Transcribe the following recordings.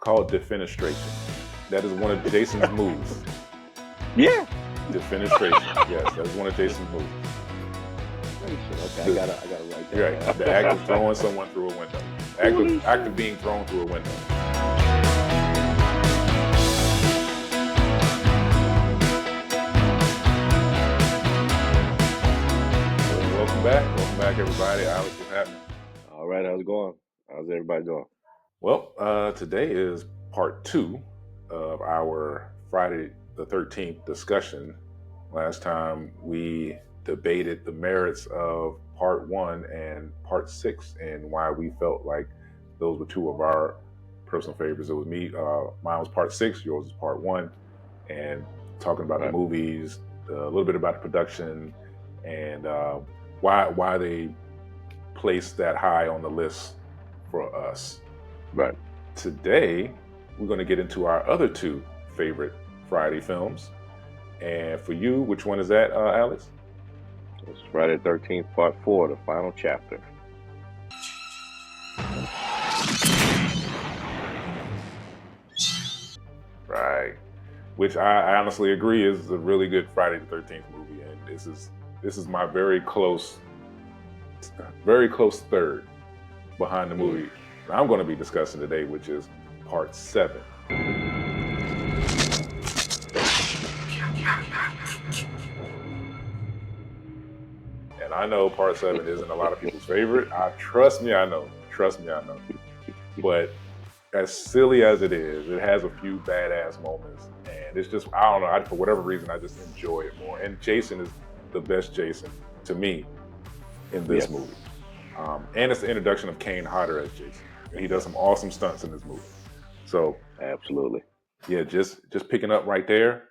called defenestration. That is one of Jason's moves. Yeah. Defenestration. Yes, that's one of Jason's moves. Okay, I gotta write that. Right. The act of throwing someone through a window. Act of being thrown through a window. Welcome back, everybody. Alex, what's happening? All right, how's it going? How's everybody doing? Well, today is part 2 of our Friday the 13th discussion. Last time we debated the merits of part 1 and part 6 and why we felt like those were two of our personal favorites. It was mine was part 6, yours was part 1, and talking about the movies, a little bit about the production, and why they placed that high on the list for us. Right. Today, we're going to get into our other 2 favorite Friday films. And for you, which one is that, Alex? It's Friday the 13th, part 4, the final chapter. Right. Which I honestly agree is a really good Friday the 13th movie. And this is my very close third behind the movie I'm going to be discussing today, which is part 7. And I know part 7 isn't a lot of people's favorite. Trust me, I know. But as silly as it is, it has a few badass moments. And it's just, I don't know, for whatever reason, I just enjoy it more. And Jason is the best Jason, to me, in this movie. And it's the introduction of Kane Hodder as Jason. He does some awesome stunts in this movie. So absolutely, yeah. Just picking up right there.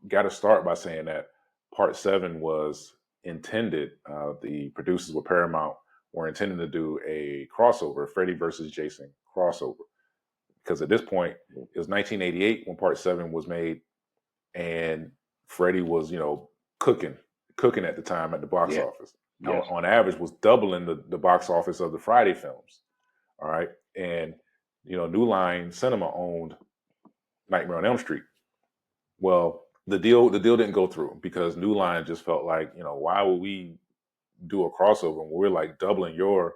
Got to start by saying that part 7 was intended. The producers with Paramount were intending to do a crossover, Freddy versus Jason crossover, because at this point it was 1988 when part 7 was made, and Freddy was cooking at the time at the box office. Yes. On average was doubling the box office of the Friday films. All right. And, New Line Cinema owned Nightmare on Elm Street. Well, the deal didn't go through because New Line just felt like, why would we do a crossover when we're like doubling your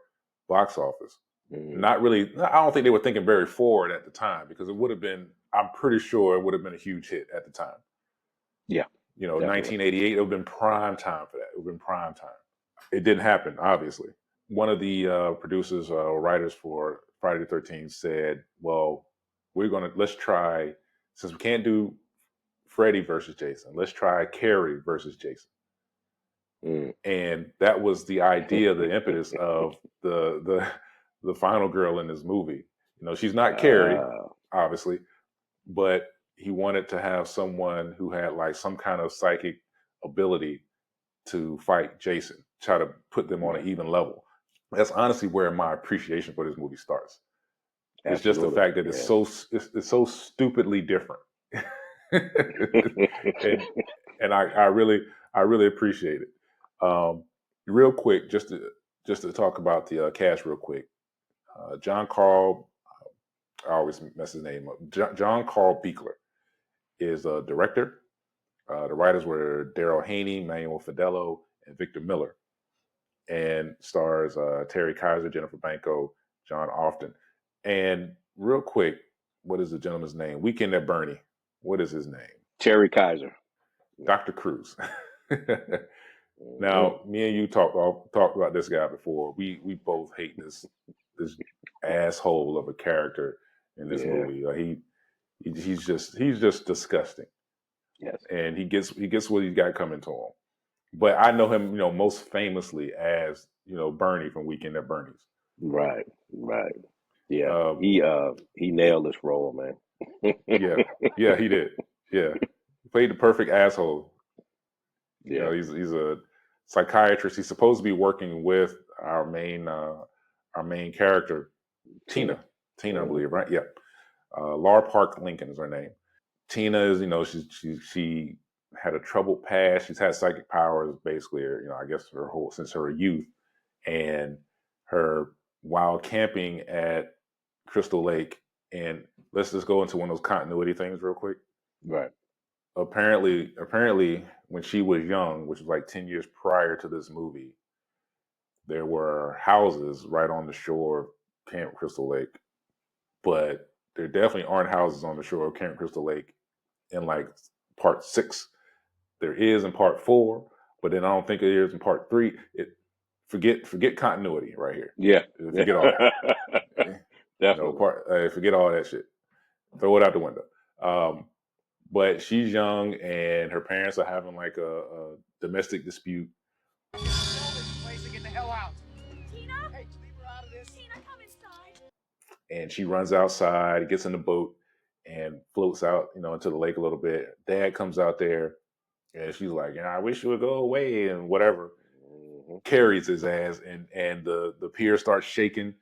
box office? Not really. I don't think they were thinking very forward at the time, because it would have been, I'm pretty sure it would have been a huge hit at the time. Yeah. Definitely. 1988, it would have been prime time for that. It would have been prime time. It didn't happen, obviously. One of the producers or writers for Friday the 13th said, well, let's try, since we can't do Freddy versus Jason, let's try Carrie versus Jason. And that was the idea, the impetus of the final girl in this movie. She's not Carrie, obviously, but he wanted to have someone who had like some kind of psychic ability to fight Jason, try to put them on an even level. That's honestly where my appreciation for this movie starts. It's just the fact that it's so stupidly different, and I really appreciate it. Real quick, just to talk about the cast real quick. John Carl, I always mess his name up. John Carl Buechler is a director. The writers were Daryl Haney, Manuel Fidello, and Victor Miller. And stars Terry Kaiser, Jennifer Banco, John Often. And real quick, what is the gentleman's name? Weekend at Bernie. What is his name? Terry Kaiser. Dr. Cruz. Now, me and you talked about this guy before. We both hate this asshole of a character in this movie. He's just disgusting. Yes. And he gets what he's got coming to him. But I know him, most famously as, Bernie from Weekend at Bernie's. Right. Yeah, he nailed this role, man. yeah, he did. Yeah, he played the perfect asshole. Yeah, he's a psychiatrist. He's supposed to be working with our main character, Tina, I believe, right? Yeah, Laura Park Lincoln is her name. Tina is, she had a troubled past. She's had psychic powers basically, I guess since her youth, and while camping at Crystal Lake And let's just go into one of those continuity things real quick. Right. Apparently, when she was young, which was like 10 years prior to this movie, there were houses right on the shore of Camp Crystal Lake, but there definitely aren't houses on the shore of Camp Crystal Lake in like part 6. There is in part 4, but then I don't think it is in part 3. Forget continuity right here. Yeah. Forget all that. Definitely. Forget all that shit. Throw it out the window. But she's young, and her parents are having like a domestic dispute. Get the hell out. Tina? Hey, leave her out of this. Tina, come inside. And she runs outside, gets in the boat, and floats out, into the lake a little bit. Dad comes out there, and she's like, I wish you would go away, and whatever. Mm-hmm. Carries his ass, and the pier starts shaking,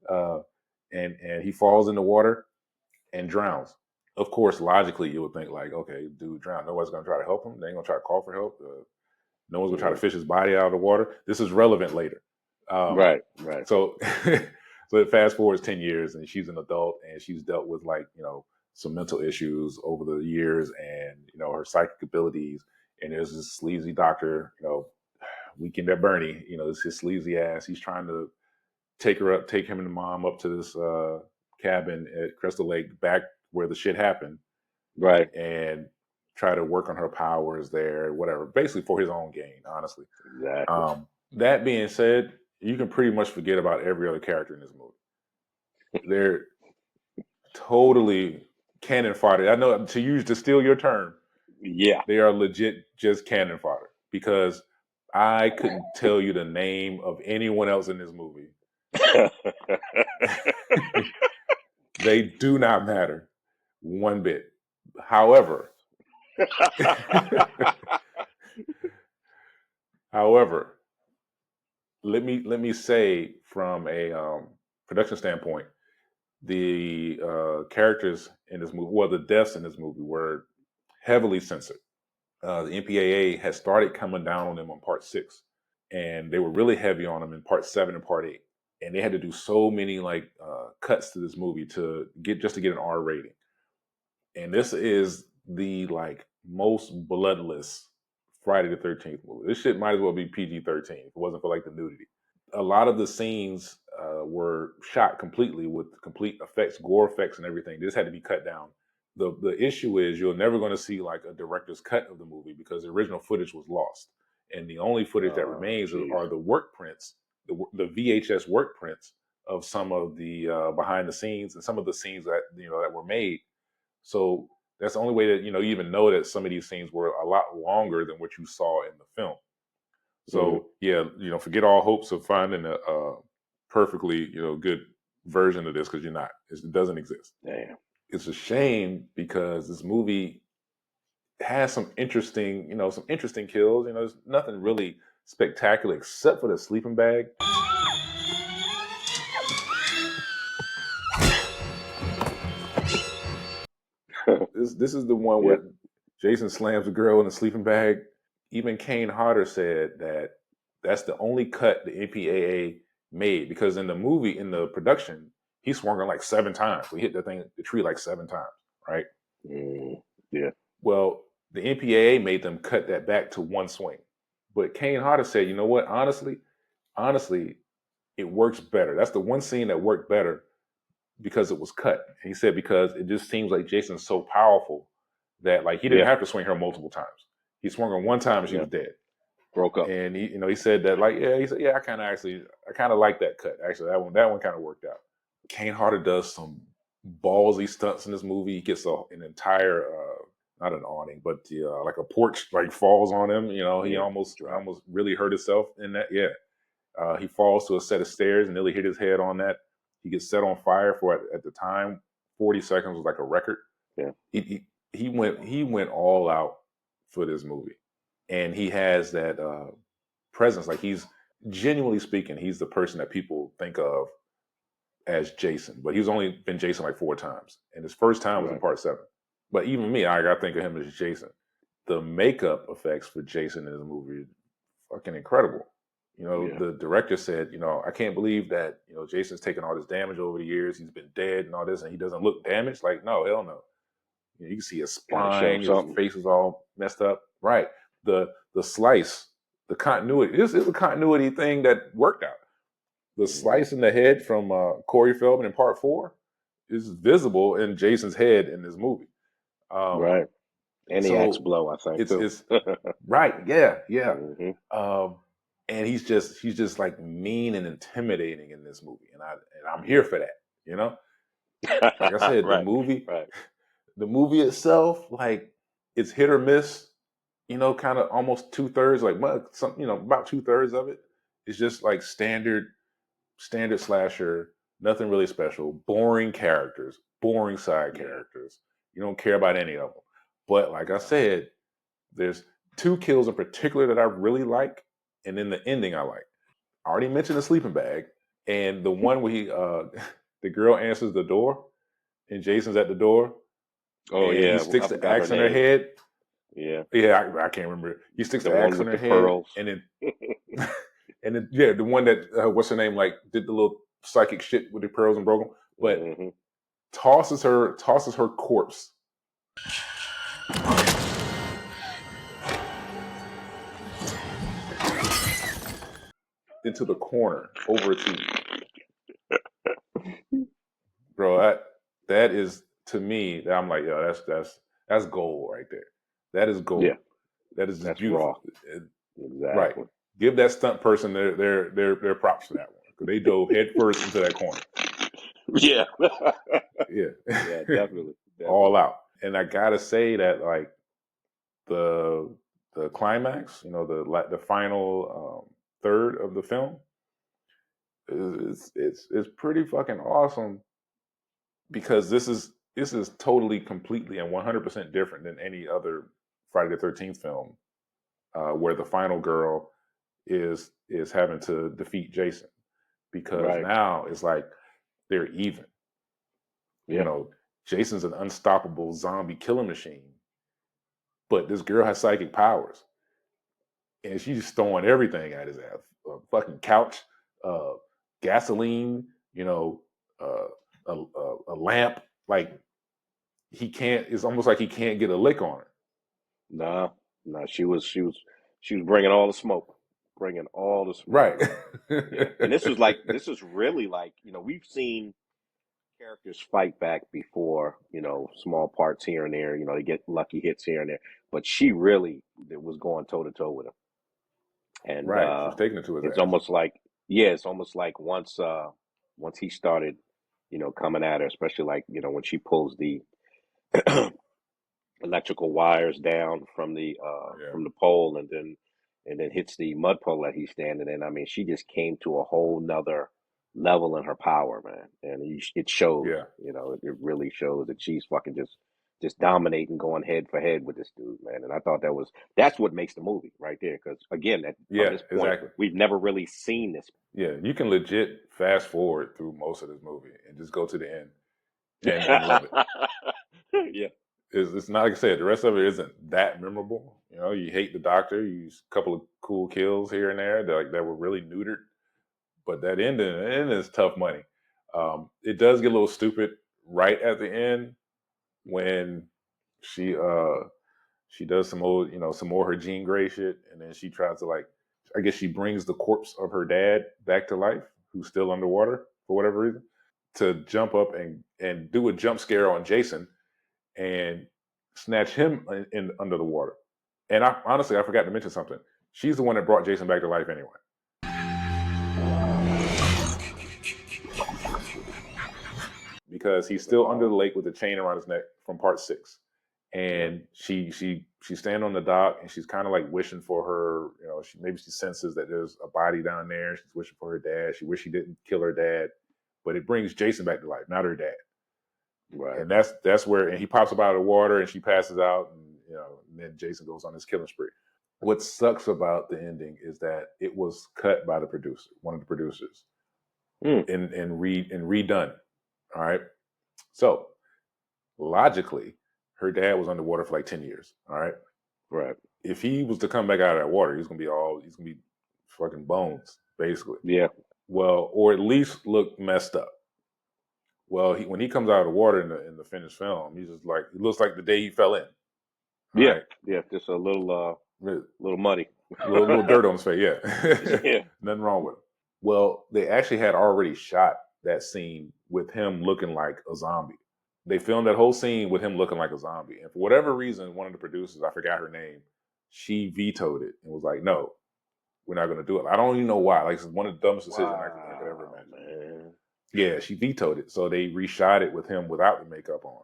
and he falls in the water and drowns. Of course, logically, you would think like, okay, dude drowned. Nobody's gonna try to help him. They ain't gonna try to call for help. No one's gonna try to fish his body out of the water. This is relevant later. Right. So, so it fast forwards 10 years, and she's an adult, and she's dealt with like some mental issues over the years, and her psychic abilities. And there's this sleazy doctor, Weekend at Bernie. It's his sleazy ass. He's trying to take him and the mom up to this cabin at Crystal Lake, back where the shit happened, Right. and try to work on her powers there, whatever, basically for his own gain, honestly. Exactly. That being said, you can pretty much forget about every other character in this movie. They're totally cannon fodder. I know, to steal your term, Yeah. they are legit just cannon fodder, because I couldn't tell you the name of anyone else in this movie. They do not matter one bit. However, let me say, from a production standpoint, the characters in this movie, well, the deaths in this movie were heavily censored. The MPAA has started coming down on them on part 6, and they were really heavy on them in part 7 and part 8. And they had to do so many like cuts to this movie to get an R rating. And this is the like most bloodless Friday the 13th movie. This shit might as well be PG-13 if it wasn't for like the nudity. A lot of the scenes were shot completely with complete effects, gore effects, and everything. This had to be cut down. The issue is you're never going to see like a director's cut of the movie, because the original footage was lost, and the only footage that remains are the work prints, the VHS work prints of some of the behind the scenes and some of the scenes that that were made. So that's the only way that you even know that some of these scenes were a lot longer than what you saw in the film. So yeah, forget all hopes of finding a perfectly good version of this, because you're not. It doesn't exist. Damn. It's a shame, because this movie has some interesting kills. There's nothing really spectacular except for the sleeping bag. This is the one where Jason slams a girl in the sleeping bag. Even Kane Hodder said that that's the only cut the MPAA made, because in the movie, in the production, he swung her like 7 times. We hit the tree like 7 times, right? Yeah. Well, the MPAA made them cut that back to 1 swing. But Kane Hodder said, you know what? Honestly, it works better. That's the one scene that worked better because it was cut. And he said because it just seems like Jason's so powerful that like he didn't have to swing her multiple times. He swung her 1 time and she was dead. Broke up. And he said that like, he said, I kind of like that cut. Actually, that one kind of worked out. Kane Hodder does some ballsy stunts in this movie. He gets an entire not an awning, but like a porch like falls on him. He almost really hurt himself in that. Yeah. He falls to a set of stairs and nearly hit his head on that. He gets set on fire for, at the time, 40 seconds was like a record. Yeah. He went all out for this movie. And he has that presence. Like, he's, genuinely speaking, he's the person that people think of as Jason. But he's only been Jason like 4 times. And his first time was in part 7. But even me, I got to think of him as Jason. The makeup effects for Jason in this movie is fucking incredible. Yeah. The director said, I can't believe that, Jason's taken all this damage over the years. He's been dead and all this, and he doesn't look damaged. Like, no, hell no. You can see his Gotta show him spine, his something. face is all messed up. Right. The slice, the continuity. This is a continuity thing that worked out. The slice in the head from Corey Feldman in Part 4 is visible in Jason's head in this movie. Right. And the axe So blow, I think, too. it's right, yeah, yeah. hmm And he's just like mean and intimidating in this movie, and I'm here for that. Like I said, Right. Right. the movie itself, like it's hit or miss. Kind of almost 2/3, like some, about 2/3 of it is just like standard slasher, nothing really special, boring characters, boring side Yeah. characters. You don't care about any of them. But like I said, there's two kills in particular that I really like, and then the ending I like. I already mentioned the sleeping bag, and the one where the girl answers the door, and Jason's at the door, Oh, and he yeah. I sticks the forgot her axe in her name. head. Yeah. Yeah, I can't remember. He sticks The the one axe in with her the head, pearls. and then and then yeah, the one that what's her name, like did the little psychic shit with the pearls and broke them, but hmm tosses her corpse into the corner over a TV. Bro, that is to me that I'm like, yo, that's gold right there. That is Yeah. gold. That is just That's beautiful. raw. Right. Exactly. Give that stunt person their props for that one because they dove head first into that corner. Yeah. Yeah. Yeah, definitely. All Definitely. out. And I gotta say that like the climax, the final third of the film is pretty fucking awesome because this is totally, completely, and 100% different than any other Friday the 13th film, where the final girl is having to defeat Jason, because Right. now it's like they're even. You Yeah. know, Jason's an unstoppable zombie killing machine, but this girl has psychic powers, and she's throwing everything at his ass: a fucking couch, uh, gasoline, uh, a lamp. Like he can't. It's almost like he can't get a lick on her. Nah. Nah. She was bringing all the smoke. Bringing all the smoke, Right. man. Yeah. And this is really like, we've seen characters fight back before, small parts here and there, they get lucky hits here and there. But she really was going toe to toe with him. And Right. She was taking it to his it's ass. almost like, yeah, it's almost like once he started, coming at her, especially like, when she pulls the electrical wires down Yeah. from the pole, and then hits the mud pole that he's standing in. I mean, she just came to a whole nother level in her power, man, and it shows. Yeah. It really shows that she's fucking just dominating, going head for head with this dude, man. And I thought that's what makes the movie right there, because again, from Yeah. this point, Exactly. we've never really seen this. Yeah. You can legit fast forward through most of this movie and just go to the end and love it. Yeah, It's not, like I said, the rest of it isn't that memorable. You hate the doctor. You use a couple of cool kills here and there that were really neutered, but that ending is tough money. It does get a little stupid right at the end when she she does some more her Jean Grey shit, and then she tries to, like, I guess she brings the corpse of her dad back to life, who's still underwater for whatever reason, to jump up and do a jump scare on Jason and snatch him in under the water. And honestly, I forgot to mention something. She's the one that brought Jason back to life anyway, because he's still under the lake with the chain around his neck from Part 6. yeah, And she's standing on the dock, and she's kind of like wishing for her. Maybe she senses that there's a body down there. She's wishing for her dad. She wishes she didn't kill her dad, but it brings Jason back to life, not her dad. right. And that's where, and he pops up out of the water, and she passes out, and then Jason goes on his killing spree. What sucks about the ending is that it was cut by the producer, one of the producers, Mm, and redone. All right, so logically, her dad was underwater for like 10 years. All right, right. if he was to come back out of that water, he's gonna be fucking bones, basically. Yeah. Well, or at least look messed up. Well, when he comes out of the water in the finished film, he's just like, he looks like the day he fell in. All Yeah. right, Yeah. Just a little little, little muddy. little dirt on his face. Yeah, Yeah. nothing wrong with him. Well, they actually had already shot that scene with him looking like a zombie. They filmed that whole scene with him looking like a zombie, and for whatever reason, one of the producers, I forgot her name, she vetoed it and was like, "No, we're not going to do it." I don't even know why. Like, it's one of the dumbest decisions I could ever Wow, imagine. man. Yeah, she vetoed it, so they reshot it with him without the makeup on,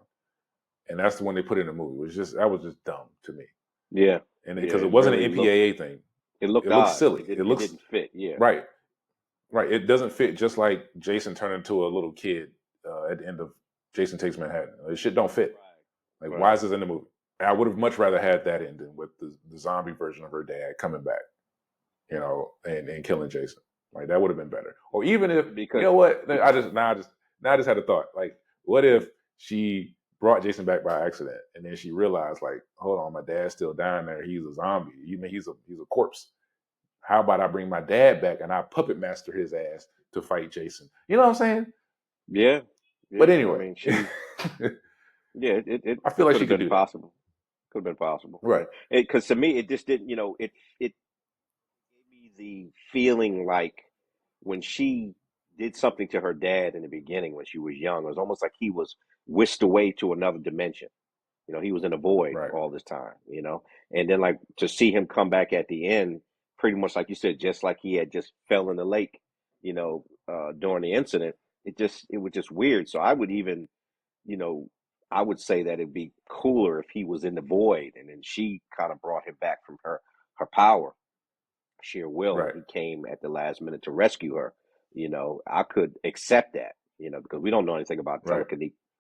and that's the one they put in the movie. It was just that was just dumb to me, Yeah. and Yeah. because it It wasn't an really looked. MPAA thing, It it looked looks odd. silly. It It looks didn't fit. Yeah. right, right. It doesn't fit. Just like Jason turned into a little kid at the end of Jason Takes Manhattan. This shit don't fit. Like, why Right. is this in the movie? I would have much rather had that ending with the zombie version of her dad coming back, and killing Jason. Like, that would have been better. Or even if, you Because know what? I just had a thought. Like, what if she brought Jason back by accident, and then she realized, like, hold on, my dad's still down there. He's a zombie. You mean he's a corpse? How about I bring my dad back and I puppet master his ass to fight Jason? You know what I'm saying? yeah. But Yeah. I anyway, mean, she. Yeah. I feel It like could she have could been do that. possible. Could have been possible. Right. Because to me, it just didn't. It gave me the feeling like when she did something to her dad in the beginning when she was young, it was almost like he was whisked away to another dimension. He was in a void Right. all this time. And then like to see him come back at the end, pretty much like you said, just like he had just fell in the lake, during the incident, it was just weird. So I would even, you know, I would say that it'd be cooler if he was in the void and then she kind of brought him back from her power, sheer will, and Right. he came at the last minute to rescue her. I could accept that, because we don't know anything about Right.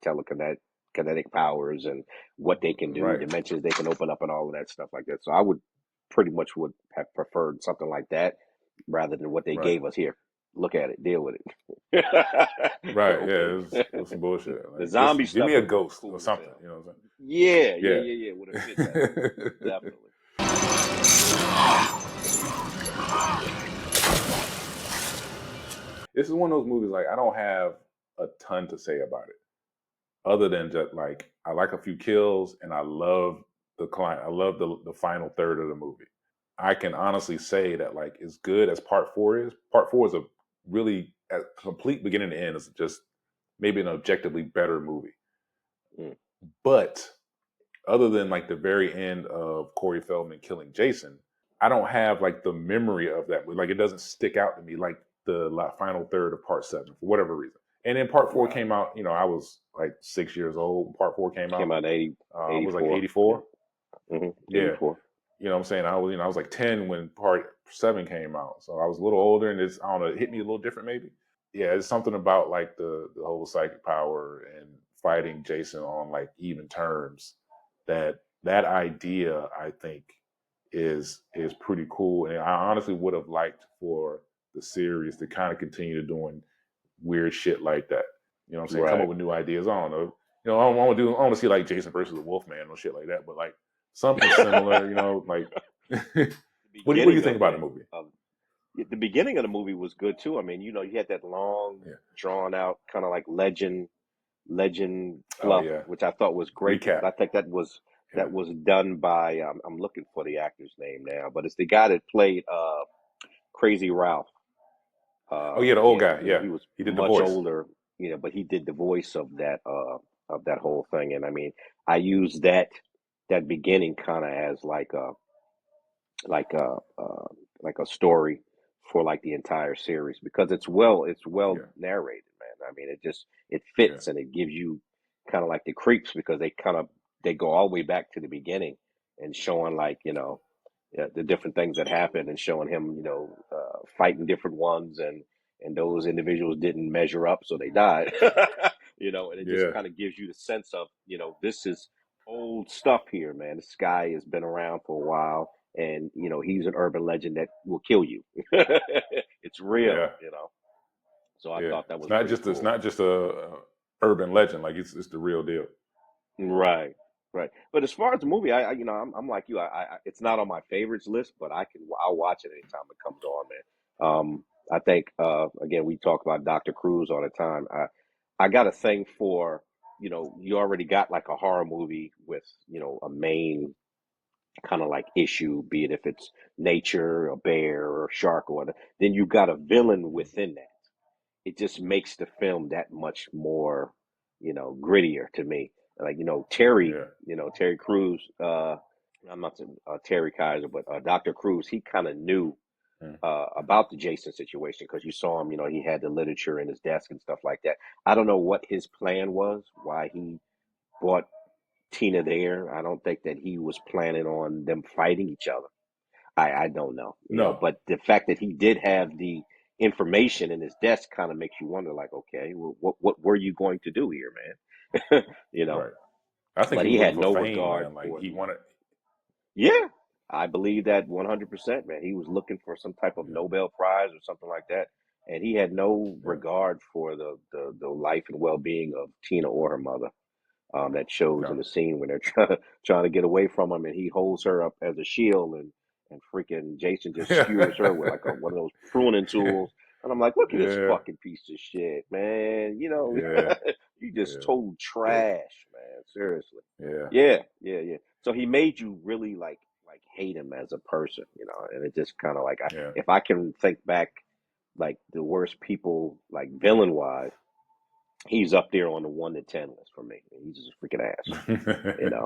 telekinetic powers and what they can do, Right. dimensions they can open up, and all of that stuff like that. So I would pretty much would have preferred something like that rather than what they Right. gave us here. Look at it, deal with it. Right. Okay. Yeah. It was some bullshit. The Like, zombie give stuff me a would have been ghost or cool as something. hell. You know what I'm Yeah, yeah, saying? yeah, yeah. Would have fit better. Yeah. Definitely. This is one of those movies, like, I don't have a ton to say about it, other than just, like, I like a few kills and I love the client. I love the final third of the movie. I can honestly say that, like, as good as part four is a really a complete beginning to end. Is just maybe an objectively better movie. Mm. But other than, like, the very end of Corey Feldman killing Jason, I don't have, like, the memory of that. Like, it doesn't stick out to me like the final third of part 7 for whatever reason. And then part 4 Right. came out. I was like 6 years old when part 4 came Came out. out in It was like 84. 84. Mm-hmm. Yeah. 84. You know what I'm saying? I was like 10 when part 7 came out. So I was a little older, and I don't know, it hit me a little different maybe. Yeah, it's something about, like, the whole psychic power and fighting Jason on, like, even terms, that idea, I think, is pretty cool. And I honestly would have liked for the series to kind of continue doing weird shit like that. You know what I'm saying? Come up Right. with new ideas. I don't know. I want to see, like, Jason versus the Wolfman or shit like that, but, like, something similar, like The what do you beginning think of about the it, movie? the beginning of the movie was good too. I mean, you had that long, Yeah. drawn out kind of like legend Oh fluff, yeah. which I thought was great because Recap. I think that was Yeah. done by I'm looking for the actor's name now, but it's the guy that played Crazy Ralph. Oh yeah, the old guy. He Yeah. was He did the much voice. older, but he did the voice of that whole thing. And I mean, I used that beginning kind of as like a like a story for like the entire series because it's well Yeah. narrated, man. I mean, it Yeah. fits and it gives you kind of like the creeps because they go all the way back to the beginning and showing like the different things that happened and showing him fighting different ones and those individuals didn't measure up so they died. And it just Yeah. kind of gives you the sense of this is old stuff here, man. This guy has been around for a while and he's an urban legend that will kill you. It's real. Yeah. So I Yeah. thought that It's was not pretty just cool. a urban legend. Like, it's the real deal. Right. Right. But as far as the movie, you know, I'm like you. It's not on my favorites list, but I'll watch it anytime it comes on, man. I think, again, we talk about Dr. Cruz all the time. I got a thing for, you know, you already got like a horror movie with, you know, a main kind of like issue, be it if it's nature, a bear, or a shark, or whatever. Then you got a villain within that. It just makes the film that much more, you know, grittier to me. Like, Yeah. Terry Crews, I'm not saying Terry Kaiser, but Dr. Cruz, he kind of knew Mm. about the Jason situation because you saw him, he had the literature in his desk and stuff like that. I don't know what his plan was, why he brought Tina there. I don't think that he was planning on them fighting each other. I don't know, No. but the fact that he did have the information in his desk kind of makes you wonder, like, okay, well, what were you going to do here, man? you know, Right. I think but he he was looking had for no fame, regard man. Like for he the, wanted. yeah, I believe that 100%, man. He was looking for some type of Yeah. Nobel Prize or something like that. And he had no Yeah. regard for the life and well being of Tina or her mother. That shows in No. the scene when they're trying to get away from him, and he holds her up as a shield, and freaking Jason just skewers her with like one of those pruning tools. And I'm like, look at this Yeah. fucking piece of shit, man. Yeah. You just Yeah. total Yeah. trash, man. Seriously. Yeah. Yeah, yeah, yeah. So he made you really like hate him as a person, and it just kind of like Yeah. if I can think back like the worst people like villain wise, he's up there on the 1 to 10 list for me. He's just a freaking ass, you know.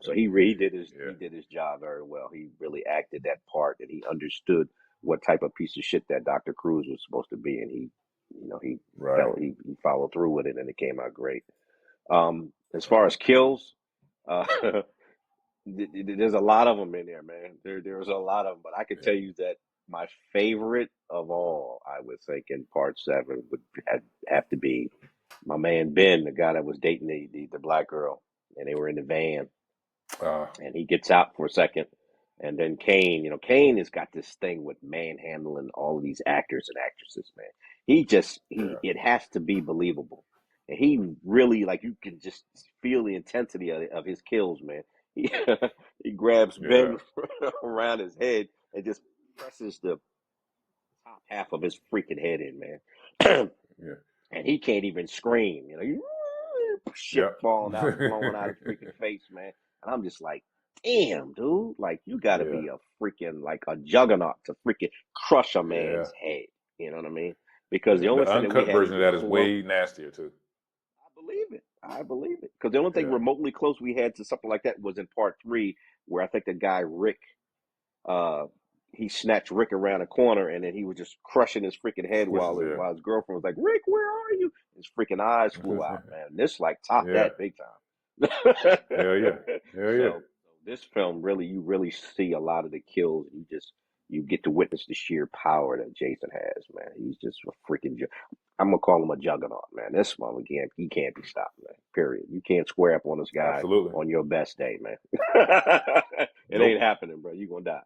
So he did his Yeah. he did his job very well. He really acted that part, and he understood what type of piece of shit that Dr. Cruz was supposed to be, and he Right. felt he followed through with it, and it came out great. As far Right. as kills, uh, there's a lot of them in there, man. There's a lot of them, but I can Yeah. tell you that my favorite of all, I would think, in part seven would have to be my man Ben, the guy that was dating the black girl, and they were in the van, Uh, and he gets out for a second, and then Kane, Kane has got this thing with manhandling all of these actors and actresses, man. yeah. It has to be believable, and he really, like, you can just feel the intensity of his kills, man. He he grabs Yeah. Ben around his head and just presses the top half of his freaking head in, man. Yeah. And he can't even scream. Shit Yep. falling out, blowing out his freaking face, man. And I'm just like, damn, dude, like you got to Yeah. be a freaking like a juggernaut to freaking crush a Yeah. man's head. You know what I mean? Because Yeah. the only The thing that we uncut had version of even that is close, way nastier too. I believe it. I believe it. Because the only thing Yeah. remotely close we had to something like that was in part three, where I think the guy Rick uh, he snatched Rick around a corner, and then he was just crushing his freaking head Squishes. while his girlfriend was like, "Rick, where are you?" His freaking eyes flew out, Yeah. man. This like topped Yeah. that big time. Hell yeah. Hell yeah. So this film really, you really see a lot of the kills. You get to witness the sheer power that Jason has, man. He's just a freaking. I'm gonna call him a juggernaut, man. This one, he can't be stopped, man. Period. You can't square up on this guy Absolutely. on your best day, man. It ain't Nope. happening, bro. You gonna die.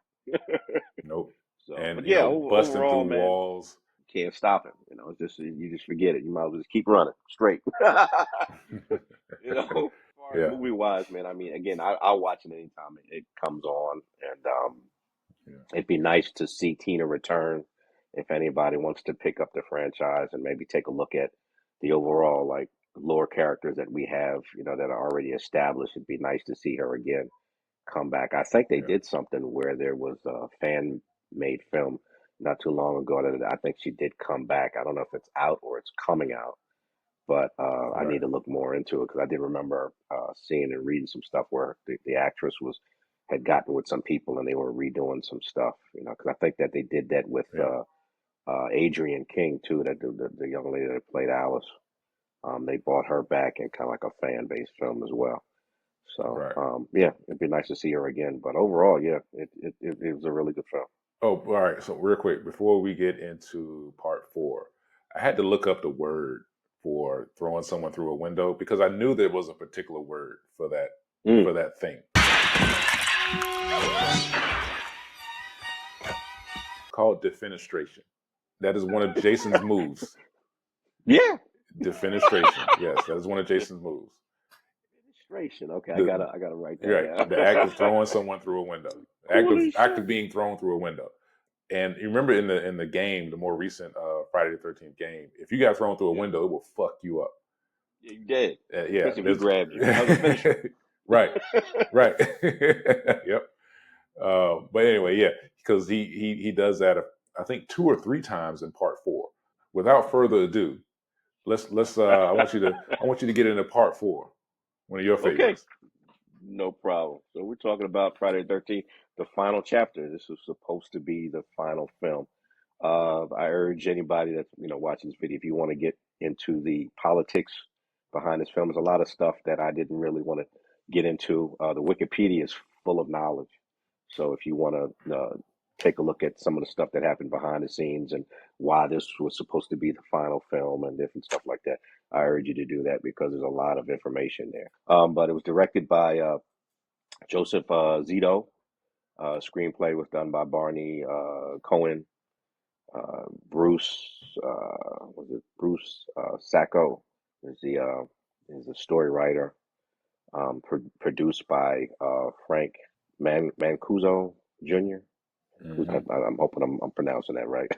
Nope. So, And but yeah, busting through overall, man, walls. can't stop him. It's just you just forget it. You might as well just keep running straight. As far as Yeah. movie wise, man. I mean, again, I'll watch it anytime it comes on, and Yeah. it'd be nice to see Tina return. If anybody wants to pick up the franchise and maybe take a look at the overall like lore characters that we have, that are already established, it'd be nice to see her again come back. I think they Yeah. did something where there was a fan made film not too long ago that I think she did come back. I don't know if it's out or it's coming out, but I Right. need to look more into it because I did remember seeing and reading some stuff where the actress had gotten with some people and they were redoing some stuff, because I think that they did that with Yeah. Adrienne King too, that the young lady that played Alice. They brought her back in kind of like a fan based film as well. So Right. yeah, it'd be nice to see her again. But overall, yeah, it was a really good film. Oh, all right. So real quick, before we get into part four, I had to look up the word for throwing someone through a window because I knew there was a particular word for Mm. that thing called defenestration. That is one of Jason's moves. Yeah, Defenestration. Yes, that is one of Jason's moves. Demonstration. Okay, The I gotta write that right, down. the act of throwing someone through a window, Holy act of shit! being thrown through a window. And you remember in the game, the more recent Friday the 13th game, if you got thrown through a Yeah, window, it will fuck you up. yeah, you dead. Yeah, Especially if he there's grabbed you. That was a finisher. right, right, yep. But anyway, yeah, because he does that. I think 2 or 3 times in part 4. Without further ado, let's. I want you to get into part 4, one of your Okay, favorites. no problem. So we're talking about Friday the 13th, the final chapter. This was supposed to be the final film. I urge anybody that's watching this video, if you want to get into the politics behind this film, there's a lot of stuff that I didn't really want to get into. The Wikipedia is full of knowledge, so if you want to take a look at some of the stuff that happened behind the scenes and why this was supposed to be the final film and different stuff like that, I urge you to do that because there's a lot of information there. But it was directed by Joseph Zito. Screenplay was done by Barney Cohen. Bruce was it Bruce Sacco is the story writer. Produced by Frank Mancuso Jr. Hmm. I'm hoping I'm pronouncing that right.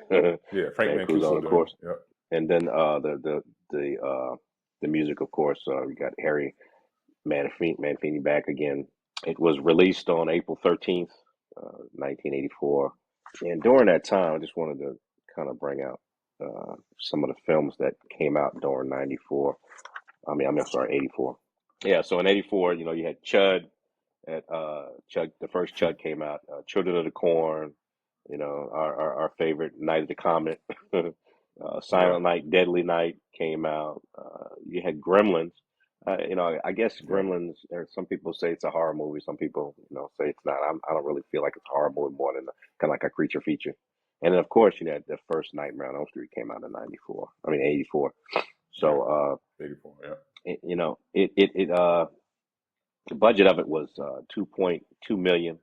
Yeah, Frank Mancuso, Mancuso of Jr. course. Yep. And then the music, of course. We got Harry Manfini back again. It was released on April 13th, 1984. And during that time, I just wanted to kind of bring out some of the films that came out during 94. I'm sorry, 84. Yeah, so in 84, you had Chud. Chud, the first Chud came out. Children of the Corn. Our favorite Night of the Comet. Yeah. Silent Night, Deadly Night came out. You had Gremlins. I guess Yeah. Gremlins. Some people say it's a horror movie. Some people, say it's not. I don't really feel like it's a horror movie more than kind of like a creature feature. And then, of course, the first Nightmare on Elm Street came out in 94. I mean 84. Yeah. So, 84. Yeah. the budget of it was 2.2 million,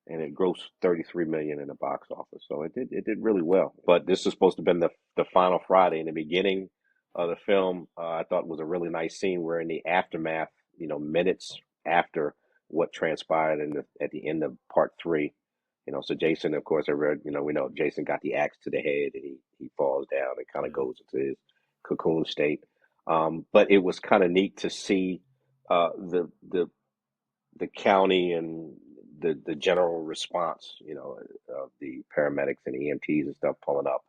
and it grossed 33 million in the box office. So it did really well. But this is supposed to have been the final Friday. In the beginning of the film, I thought was a really nice scene where in the aftermath, minutes after what transpired at the end of part 3. So Jason, of course, we know Jason got the axe to the head, and he falls down and kind of Hmm. goes into his cocoon state. But it was kind of neat to see the county and the general response, of the paramedics and EMTs and stuff pulling up.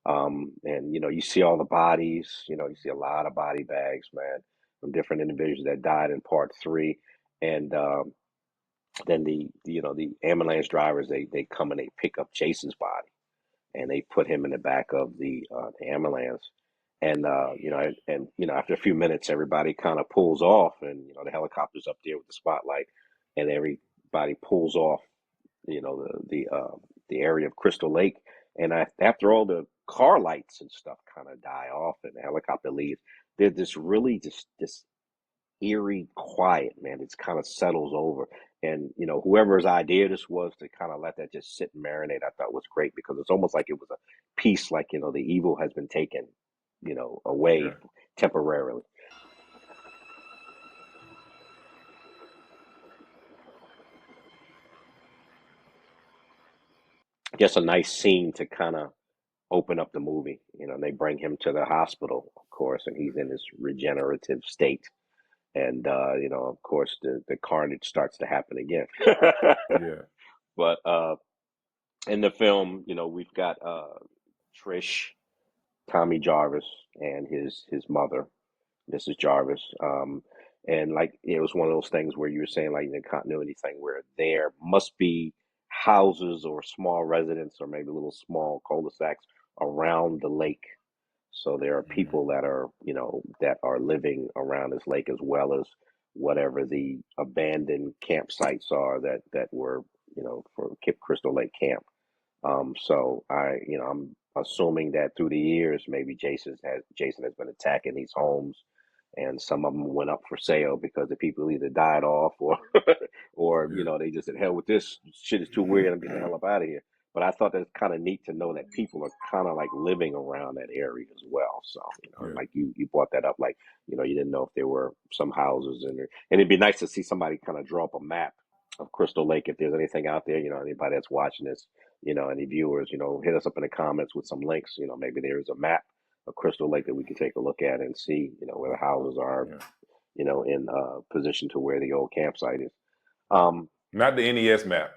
And you see all the bodies, you see a lot of body bags, man, from different individuals that died in part 3. And then the ambulance drivers, they come and they pick up Jason's body and they put him in the back of the ambulance. And after a few minutes, everybody kind of pulls off, and the helicopter's up there with the spotlight, and everybody pulls off, the area of Crystal Lake. And after all the car lights and stuff kind of die off, and the helicopter leaves, there's this really just this eerie quiet, man. It's kind of settles over. And, whoever's idea this was to kind of let that just sit and marinate, I thought was great because it's almost like it was a piece, like, the evil has been taken, away Yeah. temporarily. Just a nice scene to kind of open up the movie. They bring him to the hospital, of course, and he's in this regenerative state. And, of course, the carnage starts to happen again. Yeah. But in the film, we've got Trish, Tommy Jarvis, and his mother, Mrs. Jarvis. And like it was one of those things where you were saying like the continuity thing where there must be houses or small residents or maybe little small cul-de-sacs around the lake. So there are Hmm. people that are living around this lake as well as whatever the abandoned campsites are that were, for Kip Crystal Lake Camp. So I'm assuming that through the years, maybe Jason has been attacking these homes, and some of them went up for sale because the people either died off or, or Yeah. they just said, "Hell with this shit is too weird. I'm getting the hell up out of here." But I thought that's kind of neat to know that people are kind of like living around that area as well. So, Yeah. like you brought that up, like, you didn't know if there were some houses in there. And it'd be nice to see somebody kind of draw up a map of Crystal Lake if there's anything out there, anybody that's watching this, any viewers, hit us up in the comments with some links. Maybe there is a map of Crystal Lake that we can take a look at and see, where the houses are, Yeah. in position to where the old campsite is. Um, Not the NES map.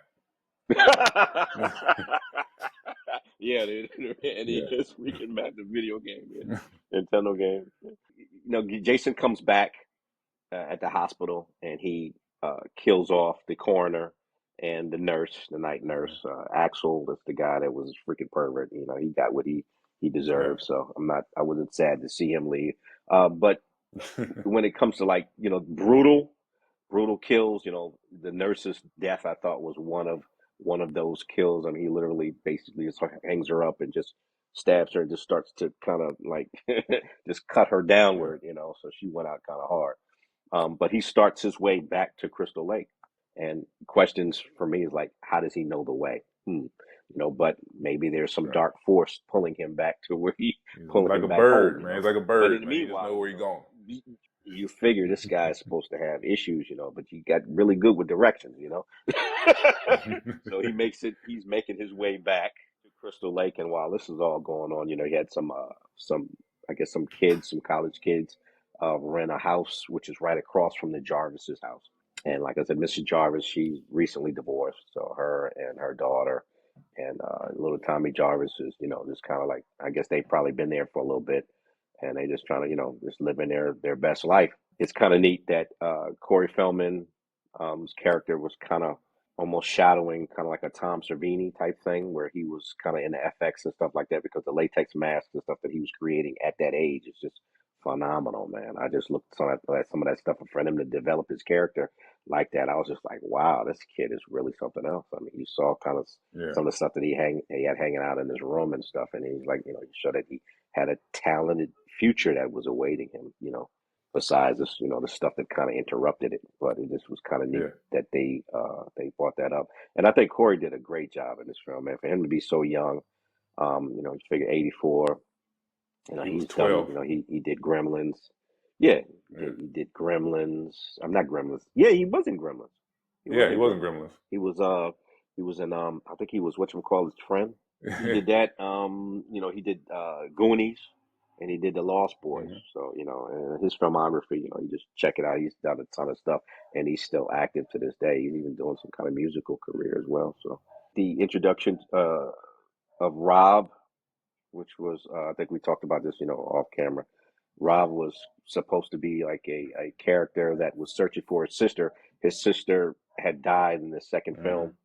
Yeah, the Yeah. NES freaking map, the video game, Nintendo game. Jason comes back at the hospital and he kills off the coroner and the nurse, the night nurse. Axel, that's the guy that was a freaking pervert. He got what he Yeah. deserved. So I wasn't sad to see him leave. But when it comes to like, brutal kills, the nurse's death I thought was one of those kills. I mean, he literally basically just hangs her up and just stabs her and just starts to kind of like just cut her Yeah. downward, so she went out kind of hard. But he starts his way back to Crystal Lake, and questions for me is like, how does he know the way? But maybe there's some Right. dark force pulling him back to where He's pulling like him a back home. bird, man. He's like a But in bird, the man. He just know meanwhile, where he's going. you figure this guy is supposed to have issues, but you got really good with directions, So he's making his way back to Crystal Lake, and while this is all going on, he had some I guess some kids, some college kids, rent a house which is right across from the Jarvis's house. And like I said, Mrs. Jarvis, she's recently divorced, so her and her daughter and little Tommy Jarvis is, just kind of like, I guess they've probably been there for a little bit, and they just trying to, just living their best life. It's kind of neat that Corey Feldman's character was kind of almost shadowing kind of like a Tom Savini type thing, where he was kind of in the FX and stuff like that, because the latex masks and stuff that he was creating at that age is just phenomenal, man. I just looked at some of that stuff, and for him to develop his character like that, I was just like, wow, this kid is really something else. I mean, you saw kind of Yeah. some of the stuff that he had hanging out in his room and stuff, and he's like, he showed that he had a talented future that was awaiting him, besides this, the stuff that kind of interrupted it. But it just was kind of neat Yeah. that they brought that up, and I think Corey did a great job in this film, man. For him to be so young, you figure 84. He was He's done. 12. He did Gremlins. Yeah, Yeah. he did Gremlins. I'm not Gremlins. Yeah, he was in Gremlins. He was Yeah, he in wasn't Gremlins. Gremlins. He was in I think he was whatchamacallit, his friend. He did that. He did Goonies, and he did The Lost Boys. Mhm. So and his filmography, you just check it out. He's done a ton of stuff, and he's still active to this day. He's even doing some kind of musical career as well. So the introduction of Rob, which was I think we talked about this, off camera. Rob was supposed to be like a character that was searching for his sister. His sister had died in the second film.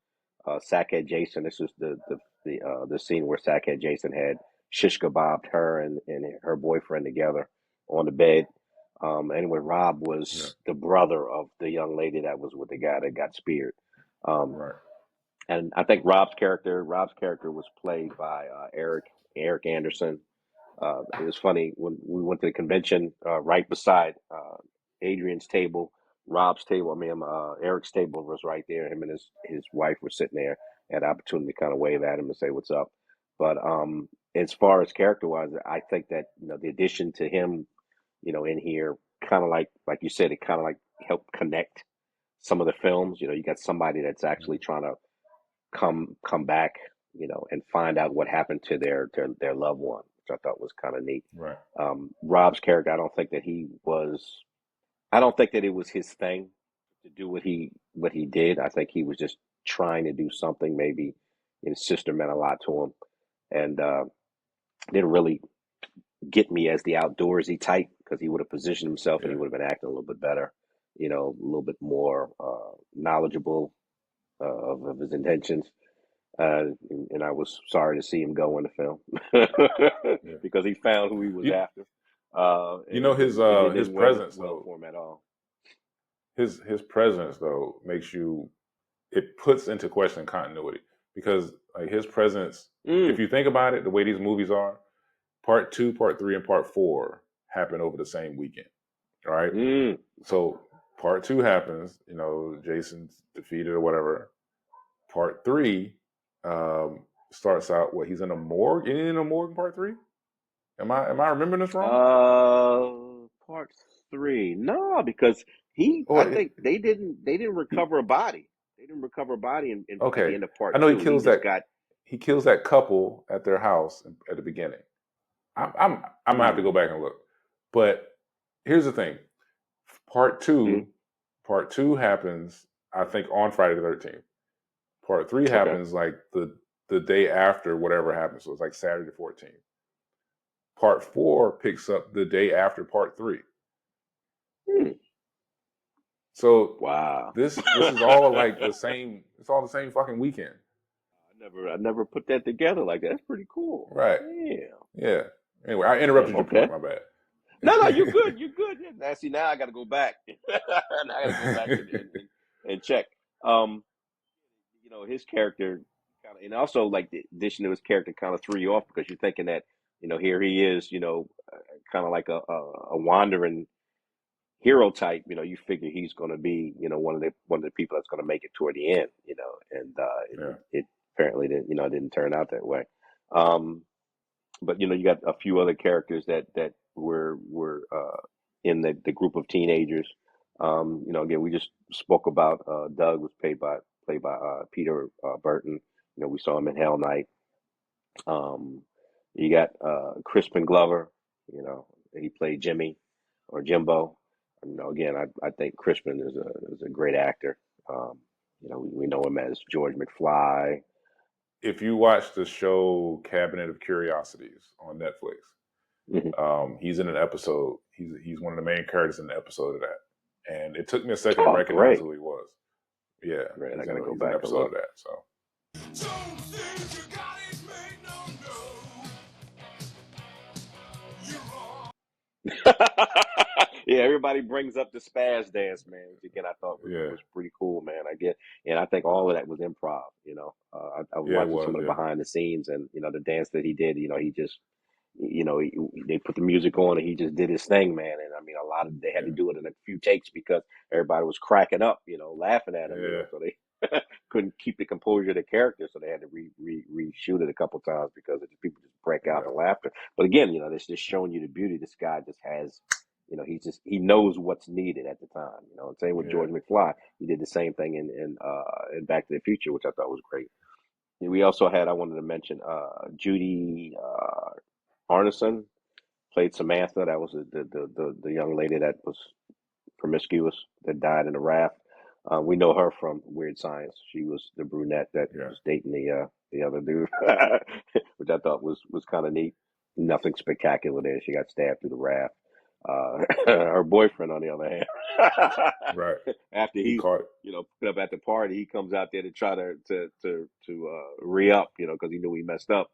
Mhm. Sackhead Jason. This was the scene where Sackhead Jason had shish kebabbed her and her boyfriend together on the bed. Anyway, Rob Yeah. was the brother of the young lady that was with the guy that got speared. Um, Right. and I think Rob's character was played by Eric Anderson. It was funny when we went to the convention, right beside Adrian's table, Rob's table. I mean, Eric's table was right there. Him and his wife were sitting there. Had the opportunity to kind of wave at him and say what's up. But as far as character wise, I think that the addition to him, in here, kind of like you said, it kind of like helped connect some of the films. You got somebody that's actually trying to come back, and find out what happened to their loved one, which I thought was kind of neat. Right. Rob's character, I don't think that it was his thing to do what he did. I think he was just trying to do something. Maybe his sister meant a lot to him, and didn't really get me as the outdoorsy type, because he would have positioned himself and he Yeah. would have been acting a little bit better, a little bit more knowledgeable of his intentions. And I was sorry to see him go in the film Yeah. because he found who he was You after, and it his didn't went presence well though. for him at all. His presence though makes you, it puts into question continuity, because like his presence, if Mm, you think about it, the way these movies are, part 2, part 3, and part 4 happen over the same weekend, right? mm, So part 2 happens, Jason's defeated or whatever. Part 3, starts out. What, he's in a morgue? In a morgue in part three? Am I remembering this wrong? Part three. No, because Oh, I think they didn't he recover a body. They didn't recover a body at the okay. end of I part know two. he kills that couple at their house at the beginning. I'm gonna have to Hmm, go back and look. But here's the thing: part hmm, two, part two happens, I think, on Friday the 13th. Part three okay. happens like the day after whatever happens. So it's like Saturday the 14th. Part four picks up the day after part three. Hmm. So Wow. this is all like the same. It's all the same fucking weekend. I never put that together like that. That's pretty cool. Right. Damn. Yeah. Anyway, I Damn. interrupted your Okay. point. My No, no, you're bad. good. You're good. Yeah. Now, see, now I got to go back. Now I got to go back and check. Um, his character kind of, and also like the addition to his character kind of threw you off because you're thinking that, here he is, kind of like a wandering hero type. You figure he's going to be, one of the people that's going to make it toward the end, and Yeah. it apparently didn't turn out that way. Um, but you got a few other characters that were in the group of teenagers. Again, we just spoke about Doug was played by Peter Burton. We saw him in Hell Night. Um, you got Crispin Glover. He played Jimmy or Jimbo. Again, I think Crispin is a great actor. Um, we know him as George McFly. If you watch the show Cabinet of Curiosities on Netflix, Mhm. he's in an episode. He's one of the main characters in the episode of that. And it took me a second to Oh, recognize great, who he was. Yeah, great! I got to go he's in an back and episode look. of that. So Yeah, everybody brings up the spaz dance, man, which again I thought yeah, was pretty cool, man. And I think all of that was improv. I was yeah, it watching some was. of the Yeah, behind the scenes, and the dance that he did. He just, they put the music on, and he just did his thing, man. And I mean, a lot of they had to yeah, do it in a few takes because everybody was cracking up, laughing at him, yeah, so they couldn't keep the composure of the character, so they had to reshoot it a couple times because people just break out yeah, in laughter. But again, this just showing you the beauty. This guy just has, he knows what's needed at the time. And same with yeah. George McFly, he did the same thing in Back to the Future, which I thought was great. And we also had, I wanted to mention, Judy Arneson played Samantha. That was the young lady that was promiscuous that died in a raft. We know her from Weird Science. She was the brunette that Yeah. was dating the other dude, which I thought was kind of neat. Nothing spectacular there. She got stabbed through the raft. Her boyfriend, on the other hand, Right. after He he's caught it. put up at the party, he comes out there to try to re up, because he knew he messed up,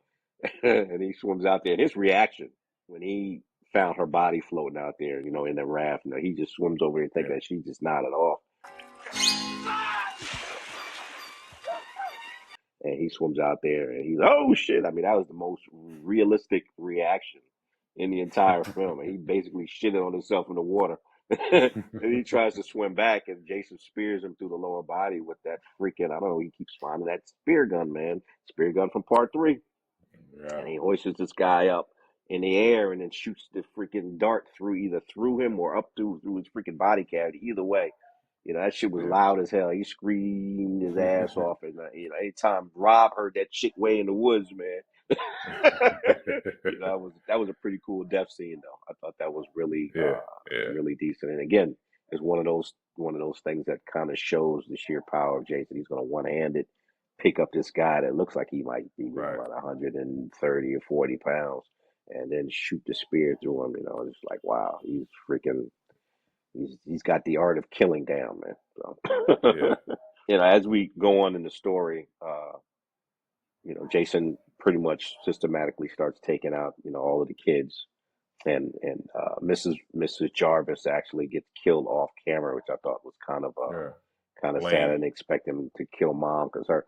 and he swims out there. And his reaction when he found her body floating out there, in the raft, he just swims over and thinking Yeah. that she just nodded off, and he swims out there and he's, oh shit! I mean, that was the most realistic reaction in the entire film. And he basically shitted on himself in the water. And he tries to swim back, and Jason spears him through the lower body with that freaking, I don't know, he keeps finding that spear gun, man. Spear gun from part three. Yeah. And he hoists this guy up in the air and then shoots the freaking dart either through him or up through his freaking body cavity. Either way, that shit was Yeah. loud as hell. He screamed his ass off, and anytime Rob heard that shit way in the woods, man, that was a pretty cool death scene though. I thought that was really Yeah. Yeah. really decent. And again, it's one of those things that kind of shows the sheer power of Jason. He's going to one-hand it, pick up this guy that looks like he might be, Right. about 130 or 40 pounds, and then shoot the spear through him. It's like, wow, he's got the art of killing down, man. Yeah. So, as we go on in the story, Jason pretty much systematically starts taking out, all of the kids, and Mrs. Jarvis actually gets killed off camera, which I thought was Yeah. kind of sad. I Lame. didn't expect him to kill mom because her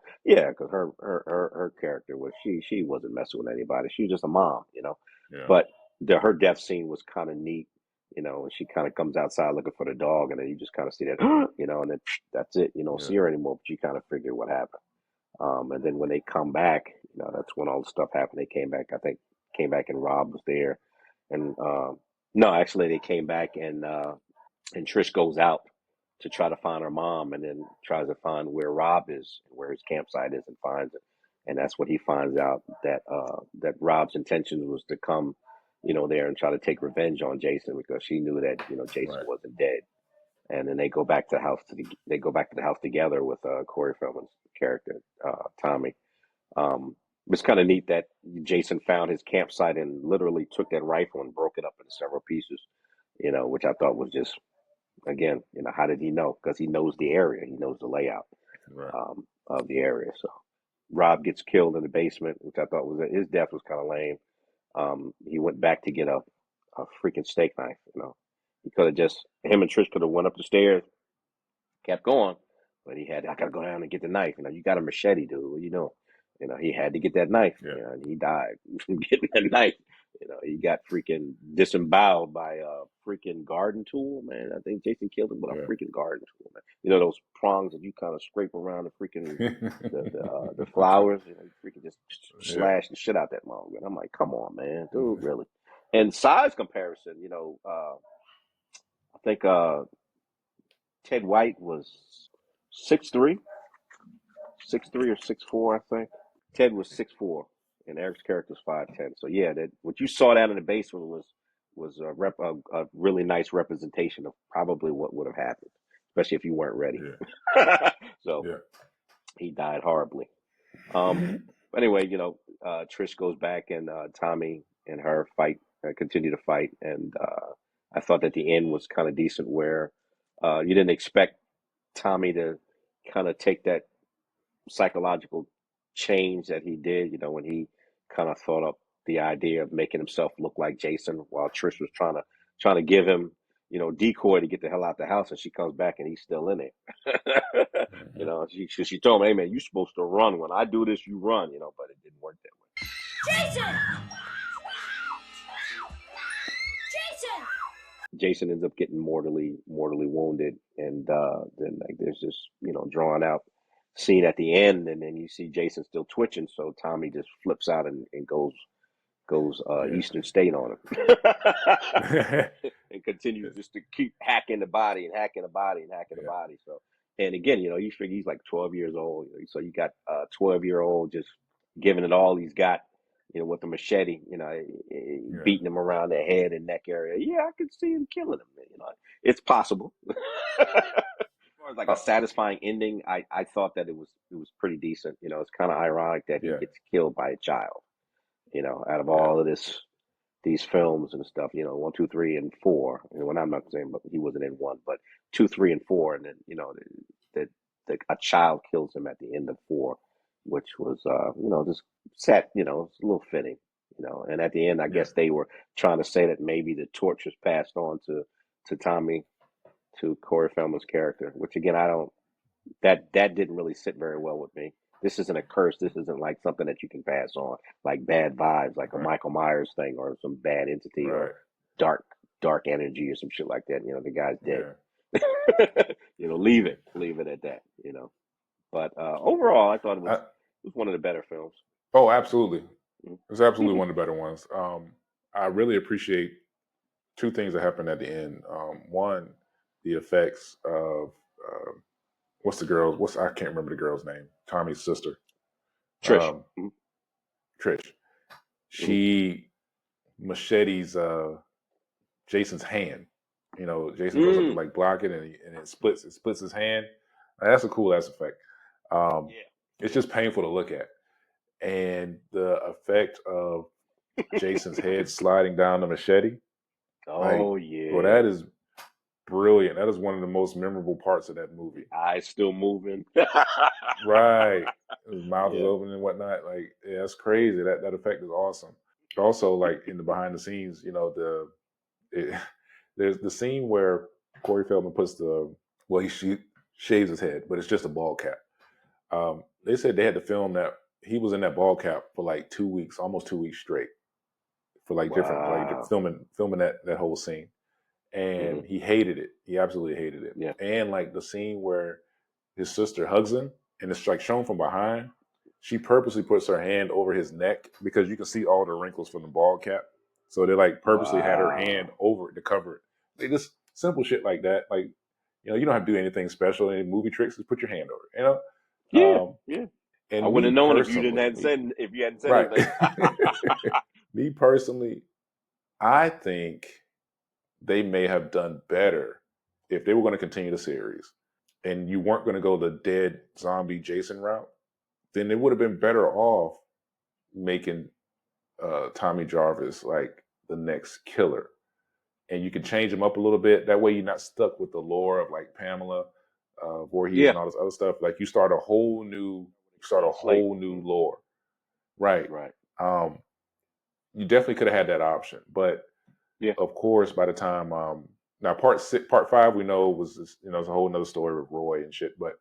character was, she wasn't messing with anybody. She was just a mom. Yeah. But her death scene was kind of neat. And she kind of comes outside looking for the dog, and then you just kind of see that, and then that's it. You don't Yeah. see her anymore, but you kind of figure what happened. And then when they come back, that's when all the stuff happened. They came back. I think came back and Rob was there, and no, actually they came back and Trish goes out to try to find her mom, and then tries to find where Rob is, where his campsite is, and finds it. And that's what he finds out that Rob's intentions was to come, there and try to take revenge on Jason because she knew that Jason Right. wasn't dead. And then they go back to the house together with Corey Feldman's character, Tommy. It's kind of neat that Jason found his campsite and literally took that rifle and broke it up into several pieces, which I thought was just, again, how did he know? Because he knows the area, he knows the layout Right. of the area. So Rob gets killed in the basement, which I thought was his death was kind of lame. He went back to get a freaking steak knife. He could have just him and Trish could have went up the stairs, kept going, but I gotta go down and get the knife. You got a machete, dude. What you doing? He had to get that knife. Yeah. And he died getting that knife. He got freaking disemboweled by a freaking garden tool, man. I think Jason killed him with a Yeah. freaking garden tool, man. Those prongs that you kind of scrape around the freaking the flowers. You freaking just slash the shit out that mug. And I'm like, come on, man, dude, really. And size comparison, I think Ted White was 6'3", 6'3" or 6'4", I think. Ted was 6'4", and Eric's character was 5'10". So yeah, that what you saw down in the basement was a really nice representation of probably what would have happened, especially if you weren't ready. Yeah. So Yeah. he died horribly. Anyway, Trish goes back and Tommy and her fight, continue to fight, and I thought that the end was kind of decent, where you didn't expect Tommy to kind of take that psychological change that he did, when he kind of thought up the idea of making himself look like Jason while Trish was trying to give him, decoy to get the hell out the house, and she comes back and he's still in it. She told him, "Hey man, you're supposed to run. When I do this, you run." But it didn't work that way. Jason! Jason! Jason ends up getting mortally wounded, and then like there's this drawn out scene at the end, and then you see Jason still twitching, so Tommy just flips out and goes Eastern State on him, and continues just to keep hacking the body and hacking the body and hacking the body. So, and again, you figure he's like 12 years old, so you got a 12-year-old just giving it all he's got, with the machete, beating him around the head and neck area. Yeah, I could see him killing him. It's possible. As far as like a satisfying ending, I thought that it was pretty decent. It's kind of ironic that he gets killed by a child. Out of all of these films and stuff, 1, 2, 3, and 4. When I'm not saying, but he wasn't in 1, but 2, 3, and 4, and then that a child kills him at the end of 4, which was just set. It's a little fitting. And at the end, I guess they were trying to say that maybe the torch was passed on to Tommy, to Corey Feldman's character, which again, I don't. That didn't really sit very well with me. This isn't a curse. This isn't like something that you can pass on, like bad vibes, like a Michael Myers thing, or some bad entity, or dark energy, or some shit like that. The guy's dead. Leave it at that. But overall, I thought it was one of the better films. Oh, absolutely. It's absolutely one of the better ones. I really appreciate two things that happened at the end. One, the effects of I can't remember the girl's name. Tommy's sister. Trish. Trish. She machetes Jason's hand. Jason goes up to like block it, and it splits his hand. That's a cool ass effect. It's just painful to look at. And the effect of Jason's head sliding down the machete. Well, that is brilliant. That is one of the most memorable parts of that movie. Eyes still moving. Right. His mouth is open and whatnot. That's crazy. That effect is awesome. Also, like in the behind the scenes, there's the scene where Corey Feldman puts he shaves his head, but it's just a ball cap. They said they had to film that. He was in that ball cap for like 2 weeks, almost 2 weeks straight, for different filming that whole scene. And he hated it. He absolutely hated it. Yeah. And like the scene where his sister hugs him and it's like shown from behind, she purposely puts her hand over his neck because you can see all the wrinkles from the bald cap. So they like purposely had her hand Wow. over it to cover it. They just simple shit like that. Like, you don't have to do anything special. Any movie tricks, just put your hand over it. Yeah, Um, yeah. I and wouldn't me have known if you didn't personally, hadn't said if you hadn't said right? anything. Me personally, I think they may have done better if they were going to continue the series and you weren't going to go the dead zombie Jason route. Then it would have been better off making Tommy Jarvis like the next killer, and you can change him up a little bit. That way, you're not stuck with the lore of like Pamela Voorhees Yeah, and all this other stuff. Like you start a whole new, clean slate. lore, right? Right. Um, you definitely could have had that option, but Yeah. of course, by the time now part five, we know was this, it's a whole nother story with Roy and shit. But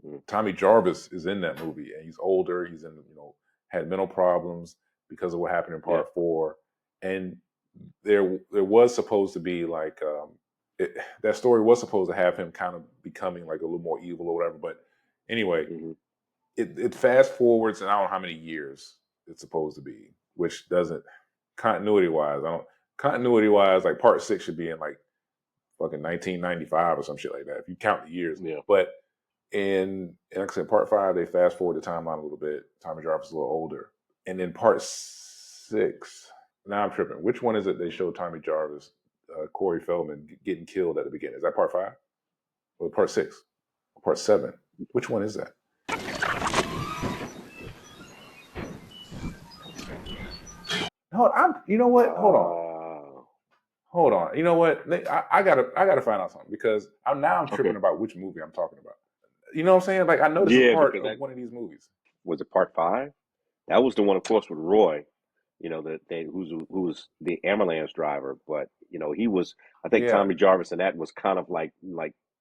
Mm. Tommy Jarvis is in that movie, and he's older. He's in, had mental problems because of what happened in Yeah. part four, and there was supposed to be like that story was supposed to have him kind of becoming like a little more evil or whatever. But anyway, Hmm. it fast forwards, and I don't know how many years it's supposed to be, which doesn't continuity wise like part six should be in like fucking 1995 or some shit like that if you count the years. Yeah. But like I said, part five, they fast forward the timeline a little bit. Tommy Jarvis is a little older. And then part six, now I'm tripping. Which one is it they show Tommy Jarvis, Corey Feldman getting killed at the beginning? Is that part five? Or part six? Or part seven? Which one is that? You know what? Uh, Hold on. You know what? I gotta find out something because I'm okay. tripping about which movie I'm talking about. You know what I'm saying? Like I know this is Yeah, part because of that one of these movies. was it part five. That was the one, of course, with Roy. Who's the ambulance driver, but he was. I think Yeah. Tommy Jarvis and that was kind of like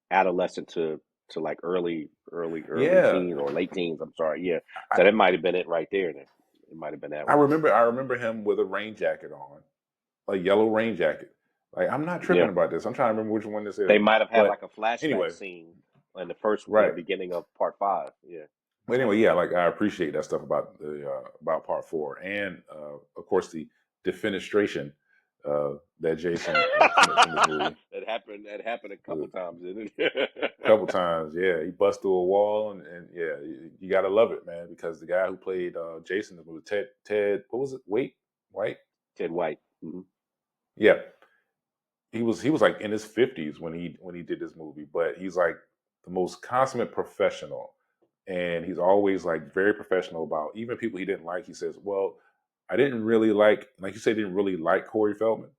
adolescent to like early Yeah. teens or late teens. I'm sorry. Yeah. I, So that might have been it right there. Then it might have been that I one. remember I remember him with a rain jacket on, a yellow rain jacket. Like I'm not tripping Yeah. about this. I'm trying to remember which one this They is. might have had But like a flashback anyway, scene in the first, right. beginning of part five. Yeah. But anyway, yeah, like I appreciate that stuff about part four, and of course the defenestration that Jason commits in this movie. That happened. That happened a couple Uh, times, didn't a it? couple times, yeah, he busts through a wall, and yeah, you got to love it, man, because the guy who played Jason in the movie, Ted, what was it? Wait, White, Ted White. Hmm. yeah, he was like in his 50s when he did this movie, but he's like the most consummate professional, and he's always like very professional about even people he didn't like. He says, "Well, I didn't really like you said, didn't really like Corey Feldman."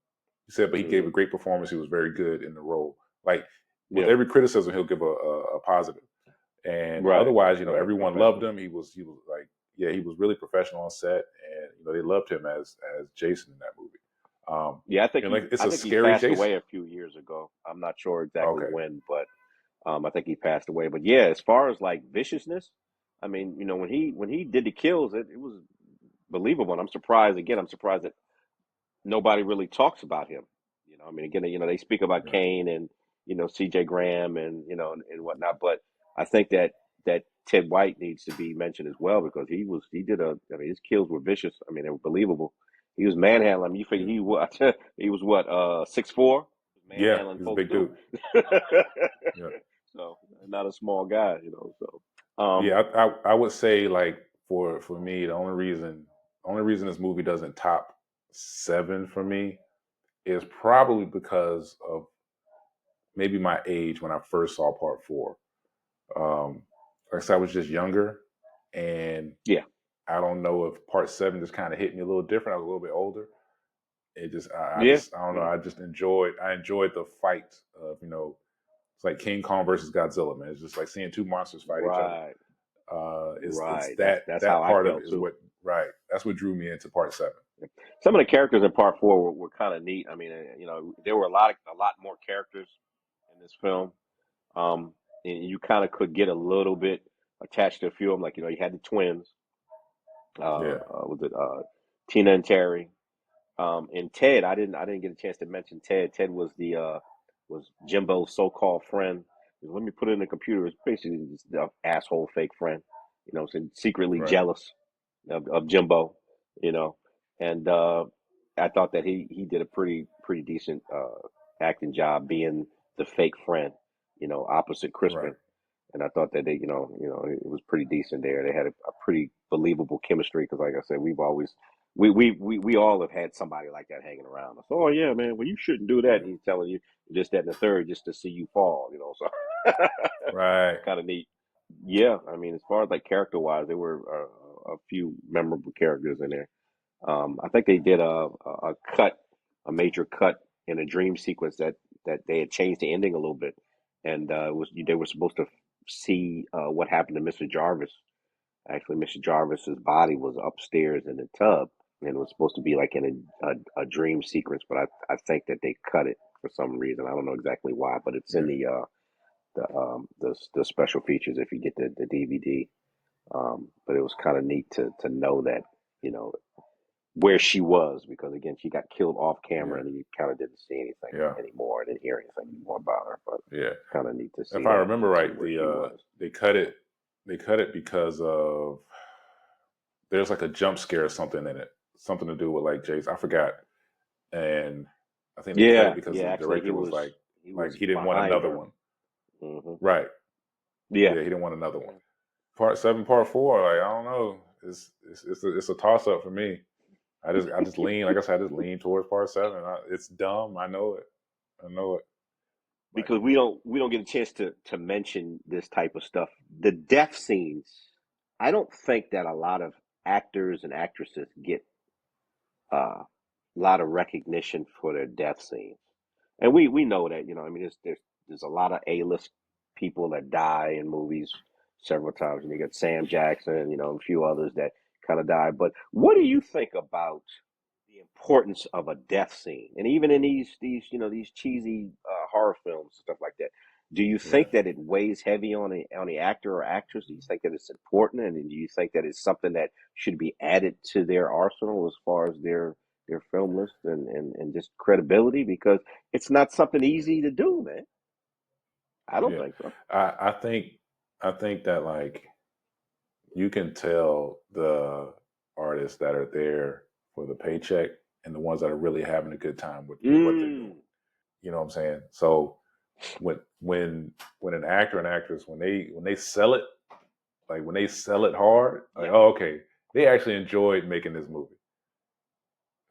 He said, "But he gave Hmm. a great performance. He was very good in the role." Like with Yeah. every criticism, he'll give a positive, and Right. otherwise, Right. everyone loved Professional. him. He was like, yeah, he was really professional on set, and they loved him as Jason in that movie. Yeah, I think Like it's I a think he scary passed Jason. away a few years ago. I'm not sure exactly Okay. when, but I think he passed away. But yeah, as far as like viciousness, I mean, when he did the kills, it was believable. And I'm surprised again. I'm surprised that nobody really talks about him. I mean, again, they speak about Right. Kane and C.J. Graham and and whatnot, but I think that Ted White needs to be mentioned as well because he did I mean, his kills were vicious. I mean, they were believable. He was manhandling. I mean, you figure Yeah. he was what 6'4", Yeah. manhandling He's a folks big too. dude. Yeah. So not a small guy. So Yeah. I would say like for me, the only reason this movie doesn't top seven for me is probably because of maybe my age when I first saw part four. Um, like I said, I was just younger, and yeah, I don't know if part seven just kind of hit me a little different. I was a little bit older. yeah, I don't know. yeah. I enjoyed the fight of it's like King Kong versus Godzilla, man. It's just like seeing two monsters fight each other. Right, It's right. That's that that's how that I part of felt it is too. what right. That's what drew me into part seven. Some of the characters in part four were kind of neat. I mean, there were a lot more characters in this film. Um, and you kind of could get a little bit attached to a few of them. Like, you had the twins. Yeah, Was it Tina and Terry? And Ted. I didn't get a chance to mention Ted. Ted was the was Jimbo's so-called friend. Let me put it in the computer. It's basically just the asshole fake friend. you know, so secretly Right. jealous of Jimbo, you know, and I thought that he did a pretty decent acting job being the fake friend, you know, opposite Right. Crispin. And I thought that they, it was pretty decent there. They had a pretty believable chemistry because, like I said, we've always we all have had somebody like that hanging around us. Oh yeah, man. Well, you shouldn't do that. Yeah. And he's telling you this, that, and the third just to see you fall. You know, so Right. kind of neat. Yeah, I mean, as far as like character wise, there were a few memorable characters in there. I think they did a cut, a major cut in a dream sequence that they had changed the ending a little bit, and it was they were supposed to see what happened to Mr. Jarvis. Actually, Mr. Jarvis's body was upstairs in the tub, and it was supposed to be like in a dream sequence. But I think that they cut it for some reason. I don't know exactly why, but it's in Yeah. the special features if you get the DVD. But it was kind of neat to know that you know where she was because again she got killed off camera Yeah. and you kind of didn't see anything Yeah. anymore, didn't hear anything anymore about her. But Yeah. kind of neat to If see I that remember and see right, where she was. they cut it. They cut it because of there's like a jump scare or something in it, something to do with like Jason. I forgot, and I think they cut it Yeah, because yeah. the Actually, director was he like was he didn't want behind another her. one. Hmm. Right. Yeah. Yeah, he didn't want another one. Part 7, part 4. Like I don't know. It's a toss up for me. I just lean like I said. I just lean towards part 7. It's dumb. I know it. I know it. Like Because we don't get a chance to mention this type of stuff. The death scenes, I don't think that a lot of actors and actresses get a lot of recognition for their death scenes. And we know that, I mean, there's a lot of A-list people that die in movies several times, and you got Sam Jackson, a few others that kind of die. But what do you think about the importance of a death scene? And even in these cheesy horror films, stuff like that. Do you yeah, think that it weighs heavy on the actor or actress? Do you think that it's important, and do you think that it's something that should be added to their arsenal as far as their film list and just credibility? Because it's not something yeah, easy to do, man. I don't yeah. think so. I think that like you can tell the artists that are there for the paycheck and the ones that are really having a good time with what they're doing. Mm, You know what I'm saying? So when an actor and actress when they sell it, like when they sell it hard, like yeah, oh okay, they actually enjoyed making this movie.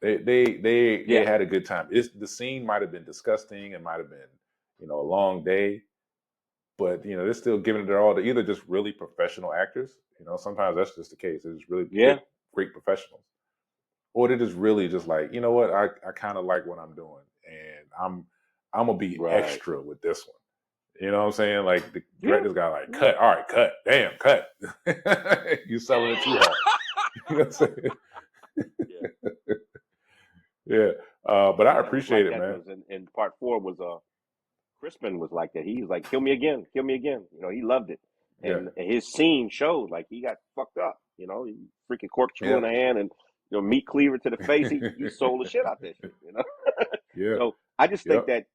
They yeah, had a good time. The scene might have been disgusting, it might have been, a long day, but they're still giving it their all. They're either just really professional actors, sometimes that's just the case. They're just really yeah, good, great professionals. Or they're just really just like, you know what, I kind of like what I'm doing and I'm gonna be right, extra with this one. You know what I'm saying? Like the yeah, director's got like, yeah, cut, all right, cut, damn, cut. You selling it too hard. You know what I'm saying? yeah. Yeah. But I That was appreciate like it, that. man. Was in part four was Crispin was like that. He was like, kill me again, kill me again. He loved it, Yeah. and his scene showed like he got fucked up. He freaking corkscrew in Yeah. the hand and meat cleaver to the face. He sold the shit out that shit. Yeah. So I just think Yep. that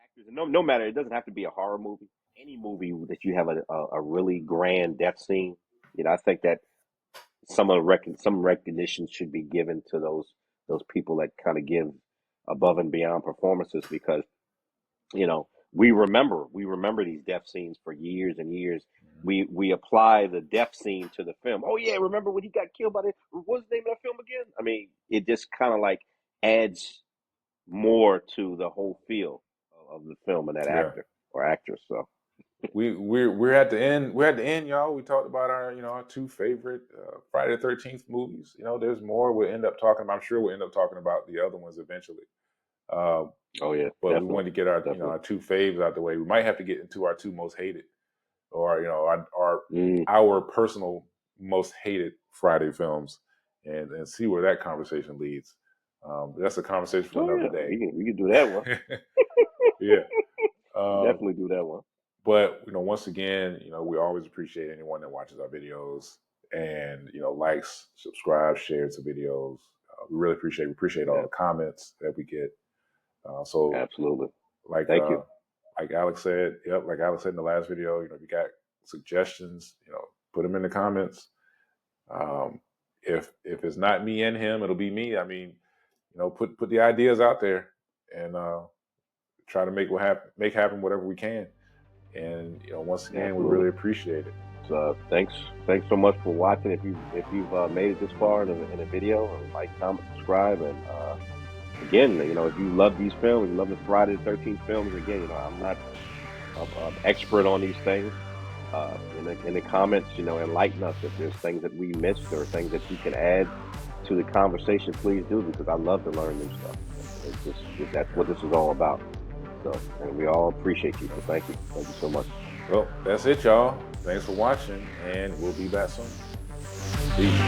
actors, and no matter, it doesn't have to be a horror movie. Any movie that you have a really grand death scene, I think that some recognition should be given to those people that kind of give above and beyond performances because we remember these death scenes for years and years. Mhm. We apply the death scene to the film. Oh yeah, remember when he got killed by the what's the name of that film again? I mean, it just kind of like adds more to the whole feel of the film and that Yeah. actor or actress. So We're at the end. We're at the end, y'all. We talked about our our two favorite Friday the 13th movies. There's more. We'll end up talking about. I'm sure we'll end up talking about the other ones eventually. Uh, oh yeah, but we definitely, wanted to get our definitely. our two faves out the way. We might have to get into our two most hated, or Mm. our personal most hated Friday films, and see where that conversation leads. That's a conversation for Oh another yeah, day. we can do that one. Yeah. We can Um, definitely do that one. but once again, we always appreciate anyone that watches our videos and likes, subscribes, shares the videos. We appreciate all Yeah, the comments that we get. So absolutely. like Thank you. like Alex said, yep, like Alex said in the last video, if you got suggestions, Put them in the comments. If it's not me and him, it'll be me. I mean, put the ideas out there and try to make happen whatever we can. And once again, we Absolutely. really appreciate it. So thanks so much for watching. If you've made it this far in a video, like, comment, subscribe, and again, if you love these films, you love the Friday the 13th films. Again, I'm not an expert on these things. In the comments, enlighten us if there's things that we missed or things that you can add to the conversation. Please do, because I love to learn new stuff. That's what this is all about. So, and we all appreciate you. So thank you so much. Well, that's it, y'all. Thanks for watching, and we'll be back soon. Peace.